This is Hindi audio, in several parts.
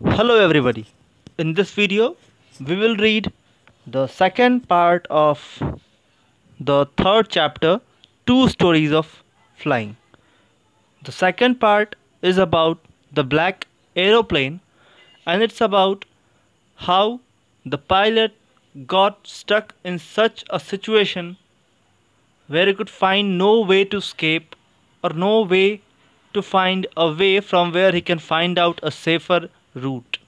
Hello everybody. In this video, we will read the second part of the third chapter, Two Stories of Flying. The second part is about the black aeroplane, and it's about how the pilot got stuck in such a situation where he could find no way to escape or no way to find a way from where he can find out a safer route.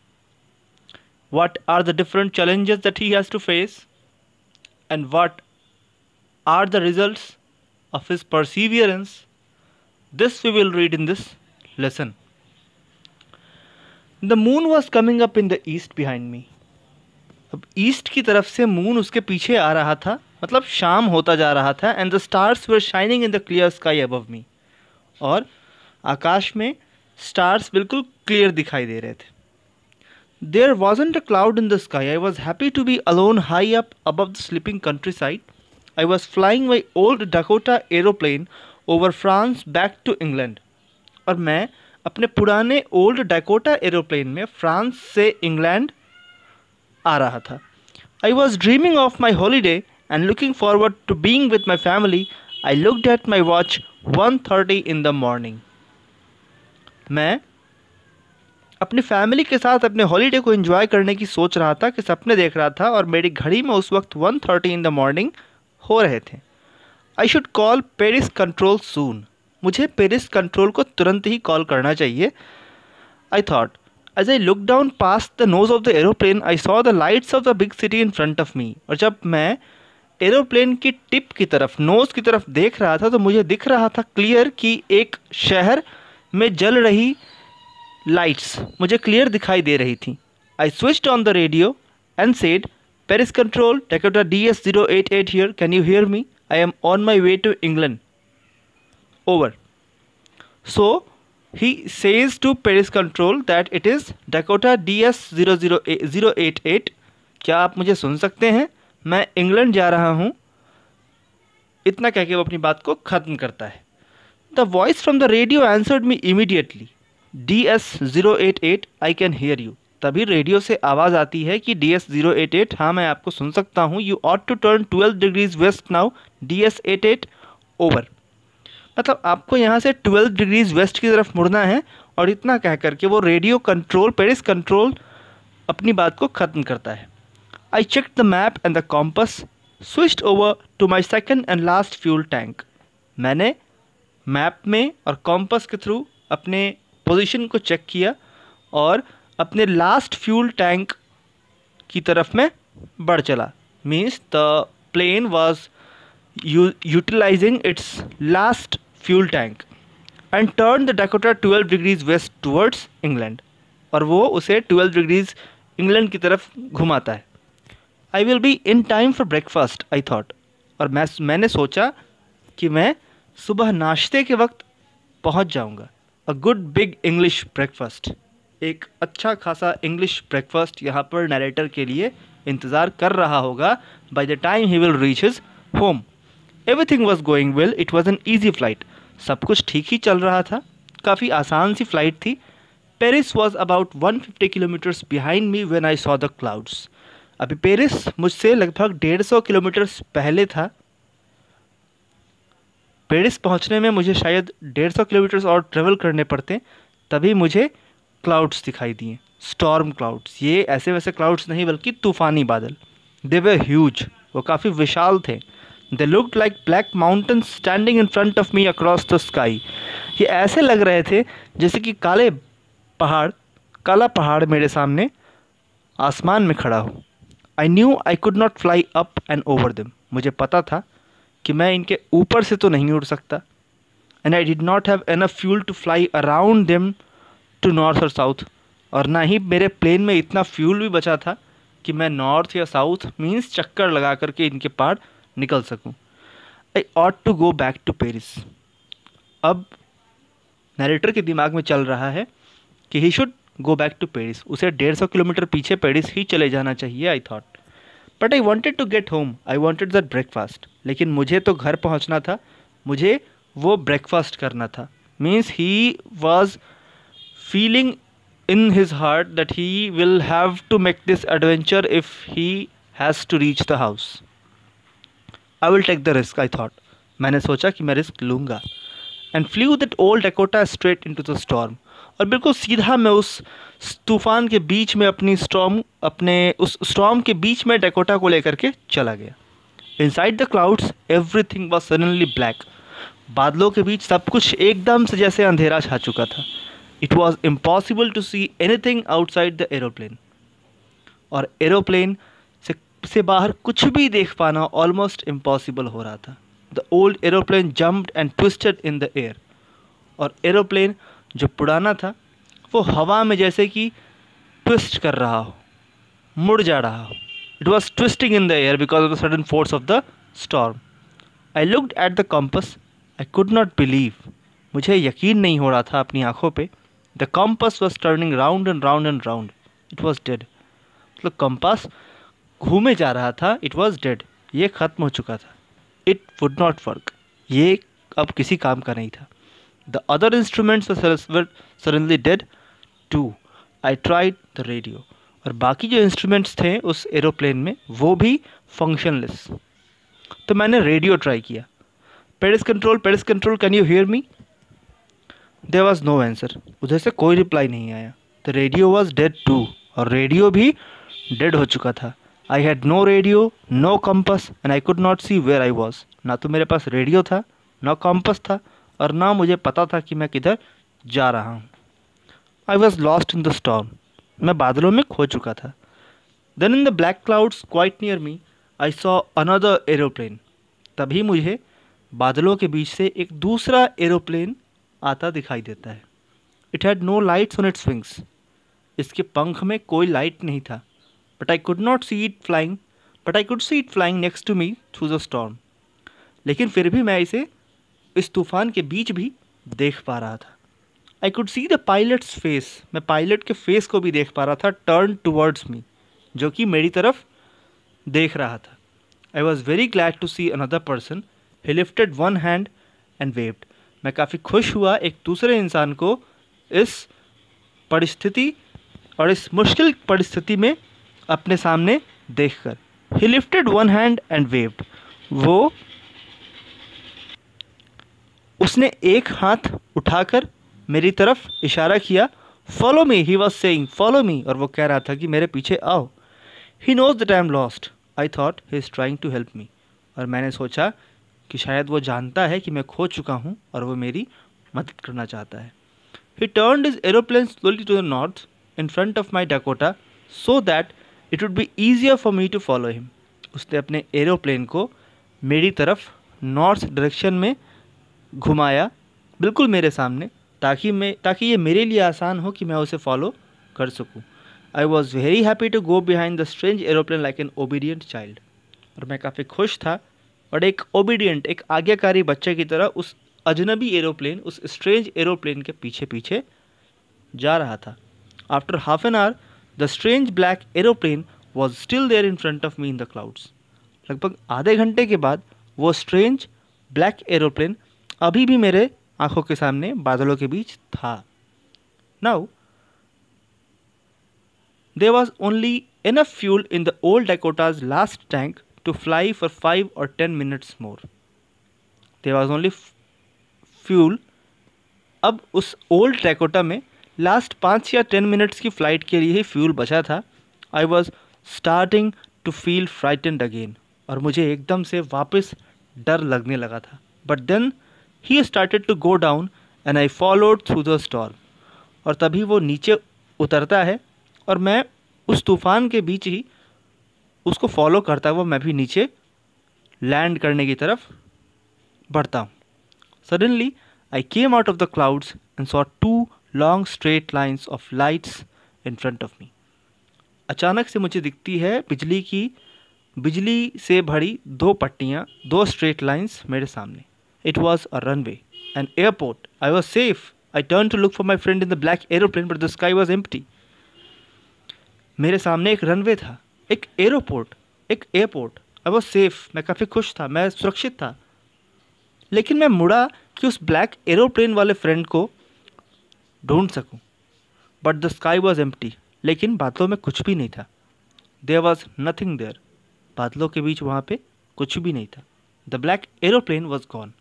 What are the different challenges that he has to face, and what are the results of his perseverance? This we will read in this lesson. The moon was coming up in the east behind me. अब ईस्ट की तरफ से मून उसके पीछे आ रहा था, मतलब शाम होता जा रहा था. And the stars were shining in the clear sky above मी. और आकाश में स्टार्स बिल्कुल क्लियर दिखाई दे रहे थे. There wasn't a cloud in the sky. I was happy to be alone high up above the sleeping countryside. I was flying my old Dakota aeroplane over France back to England. और मैं अपने पुराने ओल्ड डैकोटा एरोप्लेन में फ्रांस से इंग्लैंड आ रहा था. I was dreaming of my holiday and looking forward to being with my family. I looked at my watch 1:30 in the morning. मैं अपनी फैमिली के साथ अपने हॉलीडे को एंजॉय करने की सोच रहा था कि सपने देख रहा था, और मेरी घड़ी में उस वक्त 1:30 इन द मॉर्निंग हो रहे थे. I should call Paris control soon. मुझे पेरिस कंट्रोल को तुरंत ही कॉल करना चाहिए. I thought as I look down past the nose of the aeroplane I saw the lights of the big city in front of me. और जब मैं एरोप्लेन की टिप की तरफ, नोज़ की तरफ देख रहा था, तो मुझे दिख रहा था क्लियर कि एक शहर में जल रही लाइट्स मुझे क्लियर दिखाई दे रही थी. I switched on the radio and said, Paris control, Dakota DS088 here. Can you hear me? I am on my way to England. Over. So he says to Paris control that it is Dakota DS088. क्या आप मुझे सुन सकते हैं? मैं इंग्लैंड जा रहा हूँ. इतना कह के वो अपनी बात को ख़त्म करता है. The voice from the radio answered me immediately, DS088 I can hear you. तभी रेडियो से आवाज़ आती है कि DS088, हाँ मैं आपको सुन सकता हूँ. You ought to turn 12 degrees west now, DS88 over. मतलब आपको यहाँ से 12 डिग्रीज वेस्ट की तरफ मुड़ना है. और इतना कह करके वो रेडियो कंट्रोल, पेरिस कंट्रोल, अपनी बात को ख़त्म करता है. I check the map and the compass, switched over to my second and last fuel tank. मैंने मैप में और कॉम्पस के थ्रू अपने पोजीशन को चेक किया और अपने लास्ट फ्यूल टैंक की तरफ में बढ़ चला. Means the plane was utilising its last fuel tank and turn the Dakota 12 degrees west towards England. और वो उसे 12 डिग्रीज इंग्लैंड की तरफ घुमाता है. I will be in time for breakfast I thought. और मैंने सोचा कि मैं सुबह नाश्ते के वक्त पहुंच जाऊंगा. A good big English breakfast. एक अच्छा खासा इंग्लिश ब्रेकफास्ट यहाँ पर नरेटर के लिए इंतज़ार कर रहा होगा. By the time he will reach his home. Everything was going well. It was an easy flight. सब कुछ ठीक ही चल रहा था. काफ़ी आसान सी फ्लाइट थी. Paris was about 150 kilometres behind me when I saw the clouds. अभी पेरिस मुझसे लगभग 150 किलोमीटर्स पहले था. पेरिस पहुंचने में मुझे शायद 150 किलोमीटर्स और ट्रेवल करने पड़ते, तभी मुझे क्लाउड्स दिखाई दिए. Storm clouds. ये ऐसे वैसे क्लाउड्स नहीं, बल्कि तूफ़ानी बादल. दे वर ह्यूज. वो काफ़ी विशाल थे. They looked like black mountains standing in front of me across the sky. ये ऐसे लग रहे थे जैसे कि काला पहाड़ मेरे सामने आसमान में खड़ा हो. I knew I could not fly up and over them. मुझे पता था कि मैं इनके ऊपर से तो नहीं उड़ सकता. And I did not have enough fuel to fly around them to north और साउथ. और ना ही मेरे प्लेन में इतना फ्यूल भी बचा था कि मैं नॉर्थ या साउथ मीन्स चक्कर लगा करके इनके पार निकल सकूं. I ought to go back to Paris. अब नरेटर के दिमाग में चल रहा है कि he should go back to Paris. उसे 150 किलोमीटर पीछे पेरिस ही चले जाना चाहिए. I thought, but I wanted to get home. I wanted that breakfast. लेकिन मुझे तो घर पहुंचना था. मुझे वो ब्रेकफास्ट करना था. Means he was feeling in his heart that he will have to make this adventure if he has to reach the house. I will take the risk, I thought. मैंने सोचा कि मैं रिस्क लूँगा. And flew that old Dakota straight into the storm. और बिल्कुल सीधा मैं उस तूफान के बीच में अपने उस स्टॉर्म के बीच में डकोटा को लेकर के चला गया. Inside the clouds, everything was suddenly black. बादलों के बीच सब कुछ एकदम से जैसे अंधेरा छा चुका था. It was impossible to see anything outside the aeroplane. और एरोप्लेन से बाहर कुछ भी देख पाना ऑलमोस्ट इम्पॉसिबल हो रहा था. The old aeroplane jumped and twisted in the air. और एरोप्लेन जो पुराना था वो हवा में जैसे कि ट्विस्ट कर रहा हो, मुड़ जा रहा हो. It was twisting in the air because of the sudden force of the storm. I looked at the compass. I could not believe. मुझे यकीन नहीं हो रहा था अपनी आंखों पे. The compass was turning round and round and round. It was dead. मतलब कंपास घूमे जा रहा था. It was dead. ये ख़त्म हो चुका था. It would not work. ये अब किसी काम का नहीं था. The other instruments were suddenly dead too. I tried the radio. और बाकी जो इंस्ट्रूमेंट्स थे उस एरोप्लेन में वो भी फंक्शनलेस. तो मैंने रेडियो ट्राई किया. Paris control, can you hear me? There was no answer. उधर से कोई रिप्लाई नहीं आया. The radio was dead too. और रेडियो भी डेड हो चुका था. I had no radio, no compass and I could not see where I was. ना तो मेरे पास रेडियो था, ना कंपस था, और ना मुझे पता था कि मैं किधर जा रहा हूँ. I was lost in the storm. मैं बादलों में खो चुका था. Then in the black clouds quite near me I saw another aeroplane. तभी मुझे बादलों के बीच से एक दूसरा एरोप्लेन आता दिखाई देता है. It had no lights on its wings. इसके पंख में कोई लाइट नहीं था. But I could see it flying next to me through the storm. लेकिन फिर भी मैं इसे इस तूफान के बीच भी देख पा रहा था. I could see the pilots face. मैं पायलट के फेस को भी देख पा रहा था, टर्न टूवर्ड्स मी, जो कि मेरी तरफ देख रहा था. I was very glad to see another person. He lifted one hand and waved. मैं काफ़ी खुश हुआ एक दूसरे इंसान को इस परिस्थिति और इस मुश्किल परिस्थिति में अपने सामने देखकर. He lifted one hand and waved. उसने एक हाथ उठाकर मेरी तरफ इशारा किया. Follow me, he was saying follow me. और वो कह रहा था कि मेरे पीछे आओ. He knows that I am lost. I thought he is trying to help me. और मैंने सोचा कि शायद वो जानता है कि मैं खो चुका हूँ और वो मेरी मदद करना चाहता है. He turned his aeroplane slowly to the north in front of my Dakota so that it would be easier for me to follow him. उसने अपने एरोप्लेन को मेरी तरफ नॉर्थ डायरेक्शन में घुमाया, बिल्कुल मेरे सामने, ताकि ये मेरे लिए आसान हो कि मैं उसे फॉलो कर सकूं. I was very happy to go behind the strange aeroplane like an obedient child. और मैं काफ़ी खुश था और एक ओबीडियंट, एक आज्ञाकारी बच्चे की तरह उस अजनबी एरोप्लेन, उस स्ट्रेंज एरोप्लेन के पीछे पीछे जा रहा था. After half an hour, the strange black aeroplane was still there in front of me in the clouds. लगभग आधे घंटे के बाद वो स्ट्रेंज ब्लैक एरोप्लेन अभी भी मेरे आंखों के सामने बादलों के बीच था. Now, there was only enough fuel in the old Dakota's last tank to fly for 5 or 10 minutes more. There was only fuel. अब उस ओल्ड डैकोटा में लास्ट 5 या 10 मिनट्स की फ़्लाइट के लिए ही फ्यूल बचा था. I was starting to feel frightened again. और मुझे एकदम से वापस डर लगने लगा था. But then he started to go down and I followed through the storm. और तभी वो नीचे उतरता है और मैं उस तूफ़ान के बीच ही उसको फॉलो करता हुआ मैं भी नीचे लैंड करने की तरफ बढ़ता हूँ. Suddenly I came out of the clouds and saw 2 long straight lines of lights in front of me. अचानक से मुझे दिखती है बिजली से भरी 2 पट्टियाँ, 2 straight lines मेरे सामने. It was a runway, an airport. I was safe. I turned to look for my friend in the black aeroplane, but the sky was empty. मेरे सामने एक रनवे था, एक एयरपोर्ट. I was safe. मैं काफ़ी खुश था, मैं सुरक्षित था. लेकिन मैं मुड़ा कि उस ब्लैक एरोप्लेन वाले फ्रेंड को ढूंढ सकूं. But the sky was empty, लेकिन बादलों में कुछ भी नहीं था। देयर वॉज नथिंग देयर, बादलों के बीच वहाँ पे कुछ भी नहीं था। The black aeroplane was gone,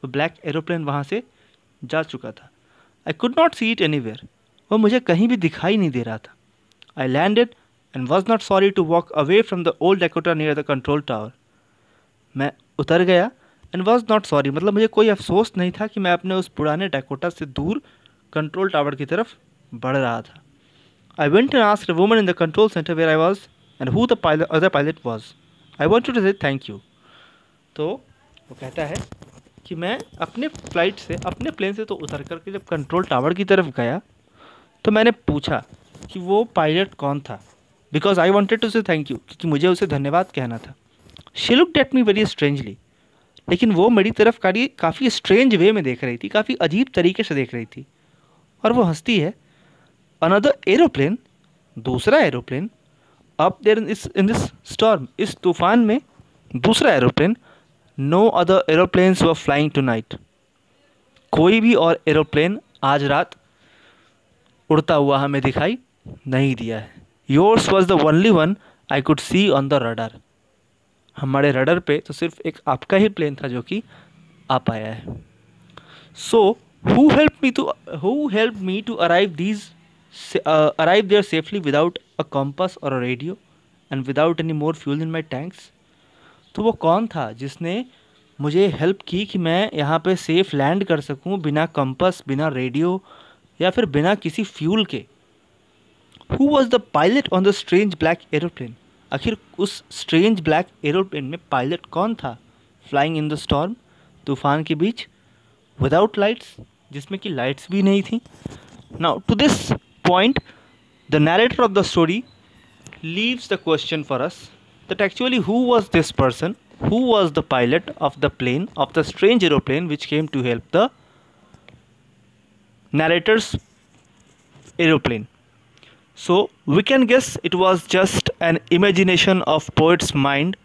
वो ब्लैक एरोप्लेन वहाँ से जा चुका था। I could not see it anywhere, वो मुझे कहीं भी दिखाई नहीं दे रहा था। I landed and was not sorry to walk away from the old Dakota near the control tower, मैं उतर गया एंड वॉज नॉट सॉरी, मतलब मुझे कोई अफसोस नहीं था कि मैं अपने उस पुराने डेकोटा से दूर कंट्रोल टावर की तरफ बढ़ रहा था। I went and asked a woman in the control centre where I was and who the other pilot was, I wanted to say thank you. तो वो कहता है कि मैं अपने फ्लाइट से, अपने प्लेन से तो उतर करके जब कंट्रोल टावर की तरफ गया तो मैंने पूछा कि वो पायलट कौन था, because I wanted to say thank you, क्योंकि मुझे उसे धन्यवाद कहना था। She looked at me very strangely, लेकिन वो मेरी तरफ काफ़ी स्ट्रेंज वे में देख रही थी, काफ़ी अजीब तरीके से देख रही थी, और वो हंसती है। अनदर एरोप्लेन, दूसरा aeroplane, up there in this storm, इस तूफान में दूसरा aeroplane. No other aeroplanes were flying tonight, कोई भी और एरोप्लेन आज रात उड़ता हुआ हमें दिखाई नहीं दिया है। Yours was the only one I could C on the radar, हमारे रडर पे तो सिर्फ एक आपका ही प्लेन था जो कि आ पाया है। So who help me to arrive there safely without a compass और a radio and without any more fuel in my tanks, तो वो कौन था जिसने मुझे हेल्प की कि मैं यहाँ पे सेफ लैंड कर सकूँ बिना कंपास, बिना रेडियो या फिर बिना किसी फ्यूल के। Who was the pilot on the strange black aeroplane, आखिर उस स्ट्रेंज ब्लैक एरोप्लेन में पायलट कौन था। फ्लाइंग इन द स्टॉर्म, तूफान के बीच, विदाउट लाइट्स, जिसमें कि लाइट्स भी नहीं थी। Now to this point the narrator of the story leaves the question for us that actually who was this person, who was the pilot of the plane, of the strange aeroplane which came to help the narrator's aeroplane. So we can guess it was just an imagination of poet's mind,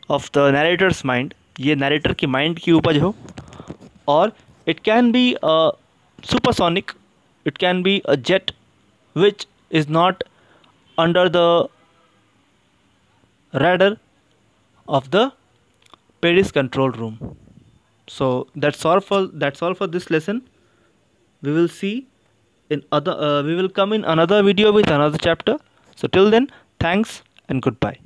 of the narrator's mind, ये narrator की mind की उपज हो, और it can be a supersonic, it can be a jet which is not under the radar of the Paris control room. So that's all for this lesson. We will see in we will come in another video with another chapter. So till then, thanks and goodbye.